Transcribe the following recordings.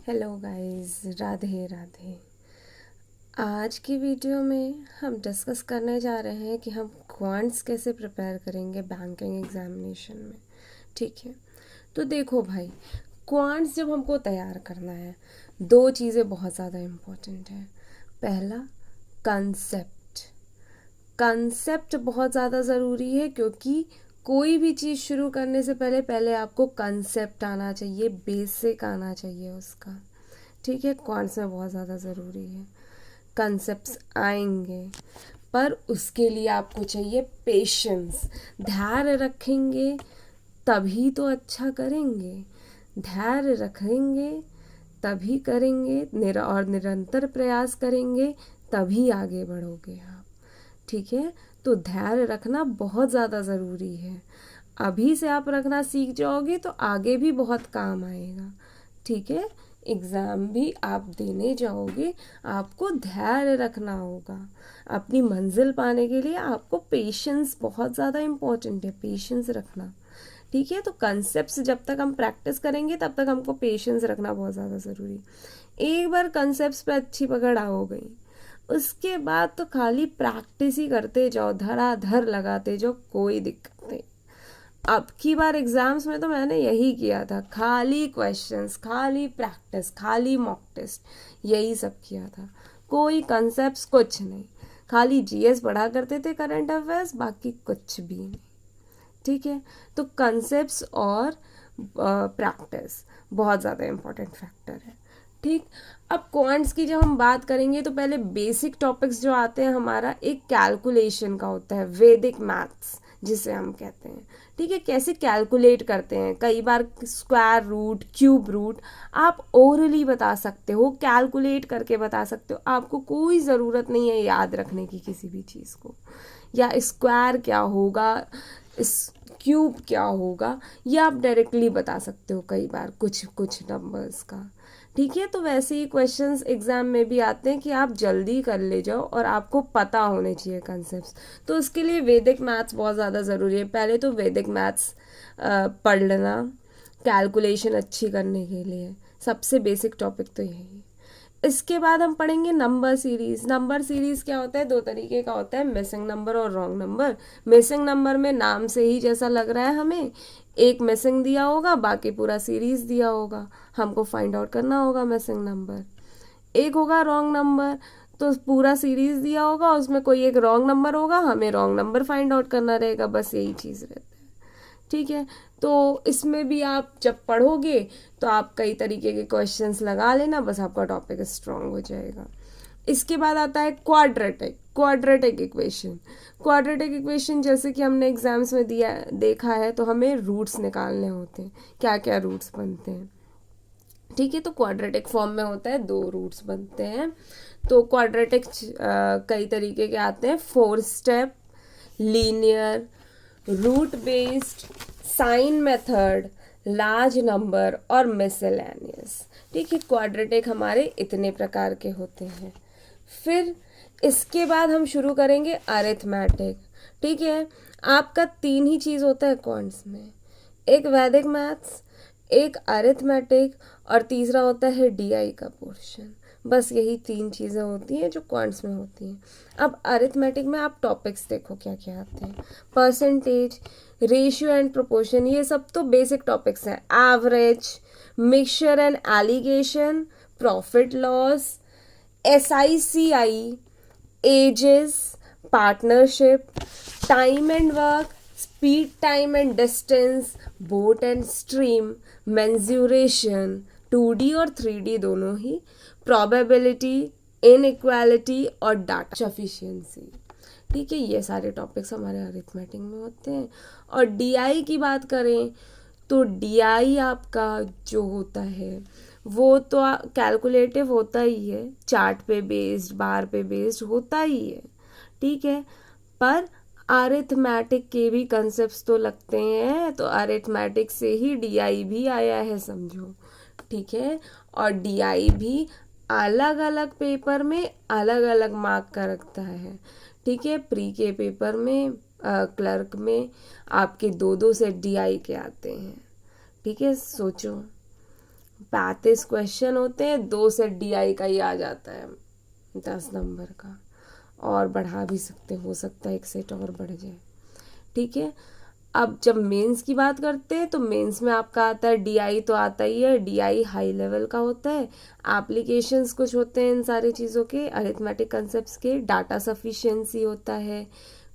Hello guys, Radhe Radhe. आज की video में हम डिस्कस करने जा रहे हैं कि हम क्वांट्स कैसे प्रिपेयर करेंगे बैंकिंग एग्जामिनेशन में। ठीक है, तो देखो भाई, क्वांट्स जब हमको तैयार करना है, दो चीज़ें बहुत ज़्यादा इम्पोर्टेंट है। पहला, कंसेप्ट। कंसेप्ट बहुत ज़्यादा ज़रूरी है, क्योंकि कोई भी चीज़ शुरू करने से पहले पहले आपको कंसेप्ट आना चाहिए, बेसिक आना चाहिए उसका। ठीक है, क्वांट्स में बहुत ज़्यादा ज़रूरी है। कंसेप्ट्स आएंगे, पर उसके लिए आपको चाहिए पेशेंस। धैर्य रखेंगे तभी तो अच्छा करेंगे। धैर्य रखेंगे तभी करेंगे, और निरंतर प्रयास करेंगे तभी आगे बढ़ोगे आप। ठीक है, तो धैर्य रखना बहुत ज़्यादा ज़रूरी है। अभी से आप रखना सीख जाओगे तो आगे भी बहुत काम आएगा। ठीक है, एग्ज़ाम भी आप देने जाओगे, आपको धैर्य रखना होगा। अपनी मंजिल पाने के लिए आपको पेशेंस बहुत ज़्यादा इम्पोर्टेंट है, पेशेंस रखना। ठीक है, तो कंसेप्ट्स जब तक हम प्रैक्टिस करेंगे तब तक हमको पेशेंस रखना बहुत ज़्यादा ज़रूरी। एक बार कंसेप्ट्स पे अच्छी पकड़ हो गई, उसके बाद तो खाली प्रैक्टिस ही करते जाओ, धड़ाधड़ लगाते जाओ, कोई दिक्कत नहीं। अब की बार एग्जाम्स में तो मैंने यही किया था, खाली क्वेश्चंस, खाली प्रैक्टिस, खाली मॉक टेस्ट, यही सब किया था। कोई कंसेप्ट्स कुछ नहीं, खाली जीएस पढ़ा करते थे, करंट अफेयर्स, बाकी कुछ भी नहीं। ठीक है, तो कंसेप्ट्स और प्रैक्टिस बहुत ज़्यादा इम्पोर्टेंट फैक्टर है। ठीक, अब क्वांट्स की जब हम बात करेंगे तो पहले बेसिक टॉपिक्स जो आते हैं हमारा, एक कैलकुलेशन का होता है, वैदिक मैथ्स जिसे हम कहते हैं। ठीक है, कैसे कैलकुलेट करते हैं, कई bar square root, cube root आप ओरली बता सकते हो, कैलकुलेट करके बता सकते हो। आपको कोई ज़रूरत नहीं है याद रखने की किसी भी चीज़ को, या स्क्वायर क्या होगा, इस क्यूब क्या होगा, ये आप डायरेक्टली बता सकते हो कई बार कुछ कुछ नंबर्स का। ठीक है, तो वैसे ही क्वेश्चंस एग्जाम में भी आते हैं कि आप जल्दी कर ले जाओ और आपको पता होने चाहिए कंसेप्ट्स। तो उसके लिए वैदिक मैथ्स बहुत ज़्यादा ज़रूरी है। पहले तो वैदिक मैथ्स पढ़ लेना, कैलकुलेशन अच्छी करने के लिए सबसे बेसिक टॉपिक तो यही है। इसके बाद हम पढ़ेंगे नंबर सीरीज। नंबर सीरीज क्या होता है, दो तरीके का होता है, मिसिंग नंबर और रॉन्ग नंबर। मिसिंग नंबर में नाम से ही जैसा लग रहा है हमें, एक मिसिंग दिया होगा, बाकी पूरा सीरीज दिया होगा, हमको फाइंड आउट करना होगा मिसिंग नंबर। एक होगा रॉन्ग नंबर, तो पूरा सीरीज दिया होगा, उसमें कोई एक रॉन्ग नंबर होगा, हमें रॉन्ग नंबर फाइंड आउट करना रहेगा, बस यही चीज़ रहती है। ठीक है, तो इसमें भी आप जब पढ़ोगे तो आप कई तरीके के क्वेश्चंस लगा लेना, बस आपका टॉपिक स्ट्रांग हो जाएगा। इसके बाद आता है quadratic. Quadratic equation, quadratic equation जैसे कि हमने एग्जाम्स में दिया देखा है, तो हमें रूट्स निकालने होते हैं, क्या क्या रूट्स बनते हैं। ठीक है, तो क्वाड्रेटिक फॉर्म में होता है, दो रूट्स बनते हैं। तो क्वाड्रेटिक कई तरीके के आते हैं, 4 step, linear, root based, sine method, large number और मिसलेनियस। ठीक है, क्वाड्रेटिक हमारे इतने प्रकार के होते हैं। फिर इसके बाद हम शुरू करेंगे अरिथमेटिक। ठीक है, आपका 3 ही चीज़ होता है क्वांट्स में, एक वैदिक मैथ्स, एक अरिथमेटिक और तीसरा होता है डीआई का पोर्शन। बस यही 3 चीज़ें होती हैं जो क्वांट्स में होती हैं। अब अरिथमेटिक में आप टॉपिक्स देखो क्या क्या आते हैं, परसेंटेज, रेशियो एंड प्रोपोर्शन, ये सब तो बेसिक टॉपिक्स हैं। Average, mixture and alligation, profit loss, SICI, ages, partnership, time and work, speed, time and distance, boat and stream, mensuration, 2D और 3D दोनों ही, प्रोबेबिलिटी, इनइक्वालिटी और डाटा सफिशिएंसी। ठीक है, ये सारे टॉपिक्स हमारे अरिथमेटिक में होते हैं। और DI की बात करें तो DI आपका जो होता है वो तो कैलकुलेटिव होता ही है, चार्ट पे बेस्ड, बार पे बेस्ड होता ही है। ठीक है, पर अरिथमेटिक के भी कंसेप्ट्स तो लगते हैं, तो अरिथमेटिक से ही DI भी आया है समझो। ठीक है, और DI भी अलग अलग पेपर में अलग अलग मार्क का रखता है। ठीक है, प्री के पेपर में, क्लर्क में आपके 2-2 से DI के आते हैं। ठीक है, सोचो 35 क्वेश्चन होते हैं, 2 सेट DI का ही आ जाता है 10 नंबर का, और बढ़ा भी सकते, हो सकता है एक सेट और बढ़ जाए। ठीक है, अब जब मेंस की बात करते हैं तो मेंस में आपका आता है DI, तो आता ही है, DI हाई लेवल का होता है। एप्लीकेशंस कुछ होते हैं इन सारी चीज़ों के, अरिथमेटिक कंसेप्ट्स के, डाटा सफिशिएंसी होता है,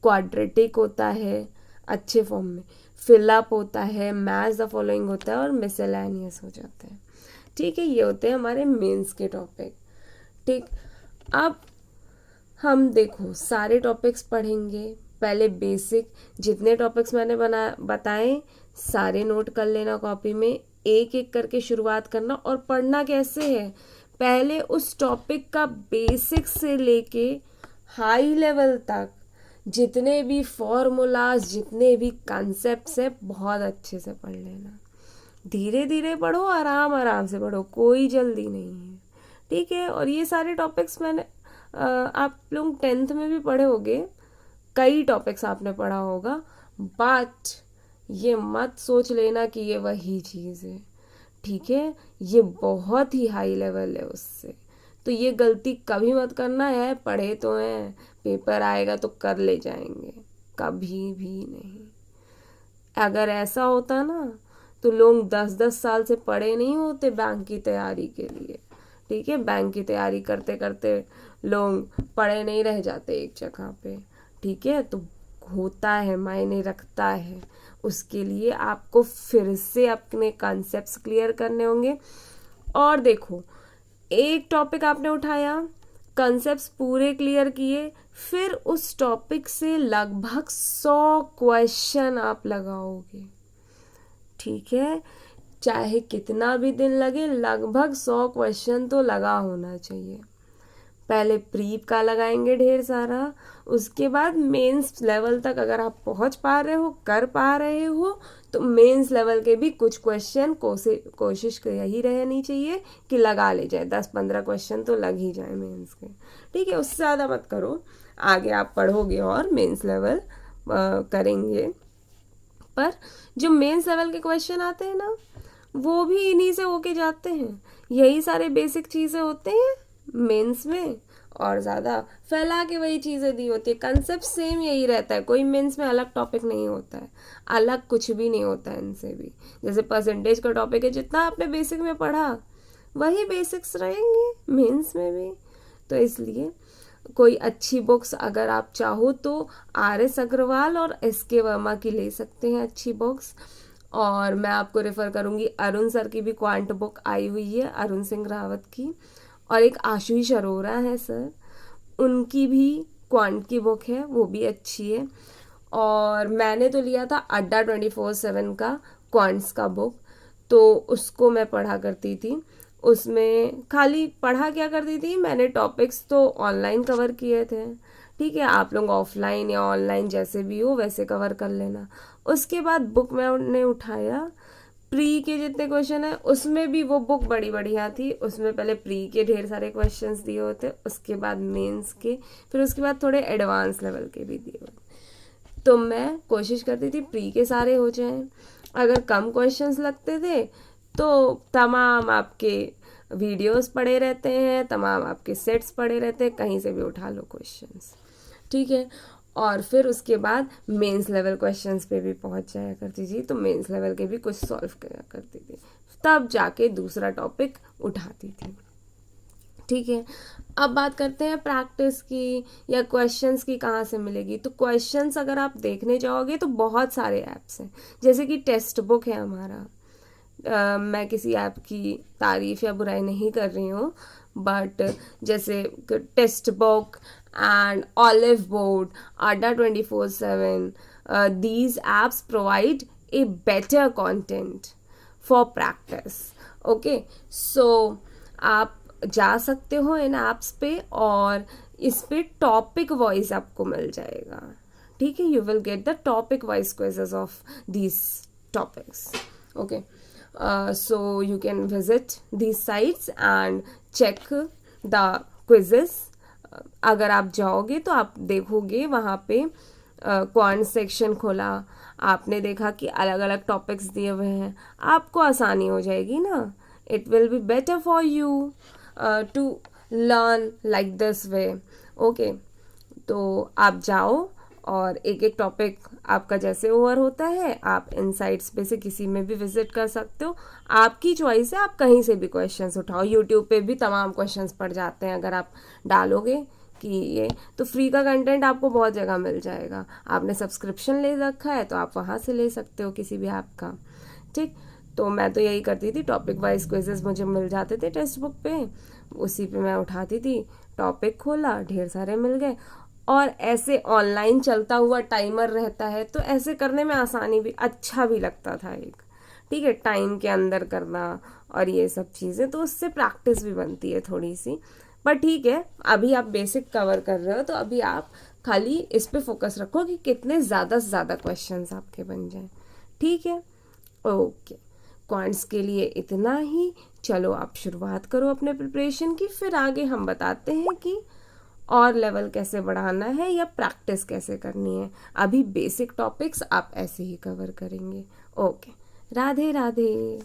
क्वाड्रेटिक होता है अच्छे फॉर्म में, फिलअप होता है, मैच द फॉलोइंग होता है, और मिसलेनियस हो जाता है। ठीक है, ये होते हैं हमारे मेंस के टॉपिक। ठीक, अब हम देखो सारे टॉपिक्स पढ़ेंगे। पहले बेसिक जितने टॉपिक्स मैंने बताए सारे नोट कर लेना कॉपी में, एक एक करके शुरुआत करना। और पढ़ना कैसे है, पहले उस टॉपिक का बेसिक से लेके हाई लेवल तक जितने भी फॉर्मूलाज, जितने भी कॉन्सेप्ट्स हैं, बहुत अच्छे से पढ़ लेना। धीरे धीरे पढ़ो, आराम आराम से पढ़ो, कोई जल्दी नहीं है। ठीक है, और ये सारे टॉपिक्स मैंने आप लोग 10th में भी पढ़े होंगे, कई टॉपिक्स आपने पढ़ा होगा, बट ये मत सोच लेना कि ये वही चीज़ है। ठीक है, ये बहुत ही हाई लेवल है उससे, तो ये गलती कभी मत करना है। पढ़े तो हैं, पेपर आएगा तो कर ले जाएंगे, कभी भी नहीं। अगर ऐसा होता ना तो लोग 10-10 साल से पढ़े नहीं होते बैंक की तैयारी के लिए। ठीक है, बैंक की तैयारी करते करते लोग पढ़े नहीं रह जाते एक जगह पे। ठीक है, तो होता है, मायने रखता है। उसके लिए आपको फिर से अपने कॉन्सेप्ट्स क्लियर करने होंगे। और देखो, एक टॉपिक आपने उठाया, कॉन्सेप्ट्स पूरे क्लियर किए, फिर उस टॉपिक से लगभग 100 क्वेश्चन आप लगाओगे। ठीक है, चाहे कितना भी दिन लगे, लगभग 100 क्वेश्चन तो लगा होना चाहिए। पहले प्रीप का लगाएंगे ढेर सारा, उसके बाद मेंस लेवल तक अगर आप पहुंच पा रहे हो, कर पा रहे हो, तो मेंस लेवल के भी कुछ क्वेश्चन कोशिश यही रहनी चाहिए कि लगा ले जाए। 10-15 क्वेश्चन तो लग ही जाए मेंस के। ठीक है, उससे ज़्यादा मत करो, आगे आप पढ़ोगे और मेंस लेवल करेंगे। पर जो मेंस लेवल के क्वेश्चन आते हैं ना, वो भी इन्हीं से होके जाते हैं। यही सारे बेसिक चीज़ें होते हैं मेंस में, और ज़्यादा फैला के वही चीज़ें दी होती है। कंसेप्ट सेम यही रहता है, कोई मेंस में अलग टॉपिक नहीं होता है, अलग कुछ भी नहीं होता है इनसे भी। जैसे परसेंटेज का टॉपिक है, जितना आपने बेसिक में पढ़ा वही बेसिक्स रहेंगे मेंस में भी। तो इसलिए कोई अच्छी बुक्स अगर आप चाहो तो RS अग्रवाल और SK वर्मा की ले सकते हैं अच्छी बुक्स। और मैं आपको रेफ़र करूँगी, अरुण सर की भी क्वांट बुक आई हुई है, अरुण सिंह रावत की, और एक आशुष अरोरा है सर, उनकी भी क्वांट की बुक है, वो भी अच्छी है। और मैंने तो लिया था अड्डा 24/7 का क्वांट्स का बुक, तो उसको मैं पढ़ा करती थी। उसमें खाली पढ़ा क्या करती थी, मैंने टॉपिक्स तो ऑनलाइन कवर किए थे। ठीक है, आप लोग ऑफलाइन या ऑनलाइन जैसे भी हो वैसे कवर कर लेना। उसके बाद बुक मैंने उठाया, प्री के जितने क्वेश्चन है उसमें भी वो बुक बड़ी बढ़िया थी। उसमें पहले प्री के ढेर सारे क्वेश्चंस दिए होते, उसके बाद मेंस के, फिर उसके बाद थोड़े एडवांस लेवल के भी दिए होते। तो मैं कोशिश करती थी प्री के सारे हो जाएं। अगर कम क्वेश्चंस लगते थे तो तमाम आपके वीडियोस पड़े रहते हैं, तमाम आपके सेट्स पड़े रहते हैं, कहीं से भी उठा लो क्वेश्चंस। ठीक है, और फिर उसके बाद मेंस लेवल क्वेश्चंस पे भी पहुंच जाया करती थी, तो मेंस लेवल के भी कुछ सॉल्व किया करती थी, तब जाके दूसरा टॉपिक उठाती थी। ठीक है, अब बात करते हैं प्रैक्टिस की या क्वेश्चंस की कहाँ से मिलेगी। तो क्वेश्चंस अगर आप देखने जाओगे तो बहुत सारे ऐप्स हैं, जैसे कि टेक्स्ट बुक है हमारा। मैं किसी ऐप की तारीफ या बुराई नहीं कर रही हूँ, बट जैसे text book and Olive Board, Adda 24/7, these apps provide a better content for practice. Okay, so आप जा सकते हो इन apps पे और इस पे टॉपिक वाइज आपको मिल जाएगा। ठीक है, you will get the topic wise quizzes of these topics. Okay, so you can visit these sites and check the quizzes. अगर आप जाओगे तो आप देखोगे वहाँ पे क्वांट सेक्शन खोला, आपने देखा कि अलग अलग टॉपिक्स दिए हुए हैं, आपको आसानी हो जाएगी ना it will be better for you to learn like this way. Okay, तो आप जाओ और एक एक टॉपिक आपका जैसे ओवर होता है आप इनसाइट्स पे से किसी में भी विजिट कर सकते हो। आपकी चॉइस है, आप कहीं से भी क्वेश्चंस उठाओ। यूट्यूब पे भी तमाम क्वेश्चंस पड़ जाते हैं, अगर आप डालोगे कि ये तो फ्री का कंटेंट आपको बहुत जगह मिल जाएगा। आपने सब्सक्रिप्शन ले रखा है तो आप वहाँ से ले सकते हो किसी भी ऐप का। ठीक, तो मैं तो यही करती थी, टॉपिक वाइज क्विजेस मुझे मिल जाते थे टेक्स्ट बुक पे, उसी पे मैं उठाती थी, टॉपिक खोला, ढेर सारे मिल गए। और ऐसे ऑनलाइन चलता हुआ टाइमर रहता है तो ऐसे करने में आसानी भी, अच्छा भी लगता था एक। ठीक है, टाइम के अंदर करना और ये सब चीज़ें, तो उससे प्रैक्टिस भी बनती है थोड़ी सी। पर ठीक है, अभी आप बेसिक कवर कर रहे हो तो अभी आप खाली इस पे फोकस रखो कि कितने ज़्यादा से ज़्यादा क्वेश्चंस आपके बन जाएं। ठीक है, ओके, क्वांट्स के लिए इतना ही। चलो आप शुरुआत करो अपने प्रिपरेशन की, फिर आगे हम बताते हैं कि और लेवल कैसे बढ़ाना है या प्रैक्टिस कैसे करनी है। अभी बेसिक टॉपिक्स आप ऐसे ही कवर करेंगे। ओके, राधे राधे।